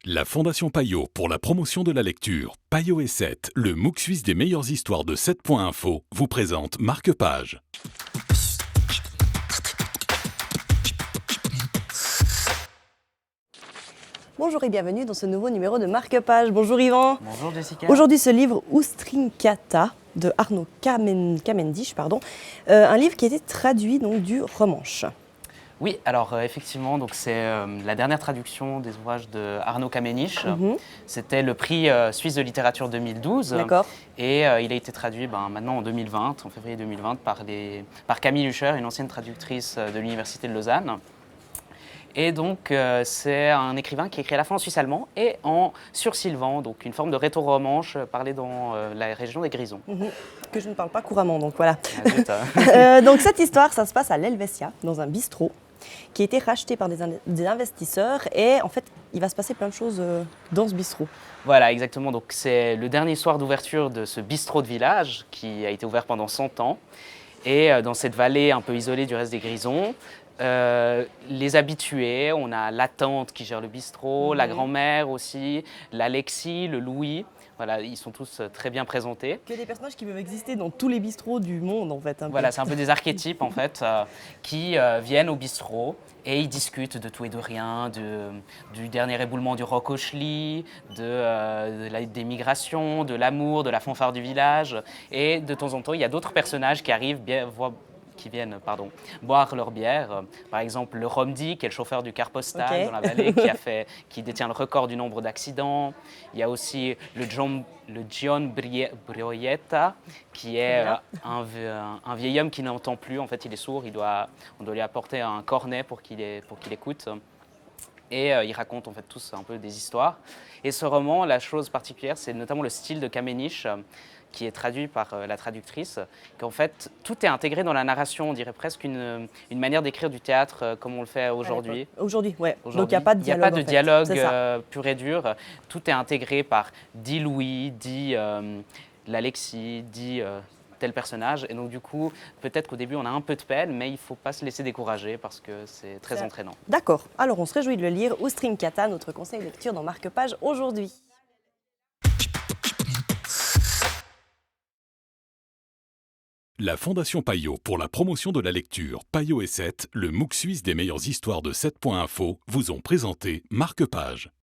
La Fondation Payot pour la promotion de la lecture, Payot et 7, le MOOC suisse des meilleures histoires de 7.info, vous présente Marque-Page. Bonjour et bienvenue dans ce nouveau numéro de Marque-Page. Bonjour Yvan. Bonjour Jessica. Aujourd'hui ce livre Ustrinkata de Arno Cavendish, un livre qui a été traduit donc, du romanche. Oui, alors effectivement, donc c'est la dernière traduction des ouvrages de Arno Cavendish. C'était le prix suisse de littérature 2012. D'accord. Et il a été traduit maintenant en 2020, en février 2020, par Camille Lucher, une ancienne traductrice de l'Université de Lausanne. Et donc, c'est un écrivain qui écrit à la fois en suisse-allemand et en sursylvan, donc une forme de rétro-romanche parlée dans la région des Grisons. Que je ne parle pas couramment, donc voilà. Ah, donc cette histoire, ça se passe à l'Helvetia, dans un bistrot, qui a été racheté par des investisseurs. Et en fait, il va se passer plein de choses dans ce bistrot. Voilà, exactement. Donc, c'est le dernier soir d'ouverture de ce bistrot de village qui a été ouvert pendant 100 ans. Et dans cette vallée un peu isolée du reste des Grisons, les habitués, on a la tante qui gère le bistrot, la grand-mère aussi, l'Alexis, le Louis. Voilà, ils sont tous très bien présentés. Que des personnages qui peuvent exister dans tous les bistrots du monde en fait. Voilà, c'est un peu des archétypes en fait qui viennent au bistrot et ils discutent de tout et de rien, du dernier éboulement du roc au Schlie, des migrations, de l'amour, de la fanfare du village. Et de temps en temps, il y a d'autres personnages qui arrivent qui viennent boire leur bière. Par exemple, le Romdi, qui est le chauffeur du car postal dans la vallée, qui détient le record du nombre d'accidents. Il y a aussi le John Brioietta, qui est un vieil homme qui n'entend plus. En fait, il est sourd. On doit lui apporter un cornet pour qu'il écoute. Et ils racontent en fait tous un peu des histoires. Et ce roman, la chose particulière, c'est notamment le style de Cavendish, qui est traduit par la traductrice, qu'en fait, tout est intégré dans la narration. On dirait presque une manière d'écrire du théâtre comme on le fait aujourd'hui. Aujourd'hui, ouais. Donc il n'y a pas de dialogue. Il n'y a pas de dialogue pur et dur. Tout est intégré par dit Louis, dit l'Alexis, dit tel personnage. Et donc du coup, peut-être qu'au début, on a un peu de peine, mais il ne faut pas se laisser décourager parce que c'est très entraînant. D'accord. Alors on se réjouit de le lire. Ustrinkata, notre conseil de lecture dans Marque-Page aujourd'hui. La Fondation Payot pour la promotion de la lecture, Payot et 7, le MOOC suisse des meilleures histoires de 7.info, vous ont présenté Marque-Page.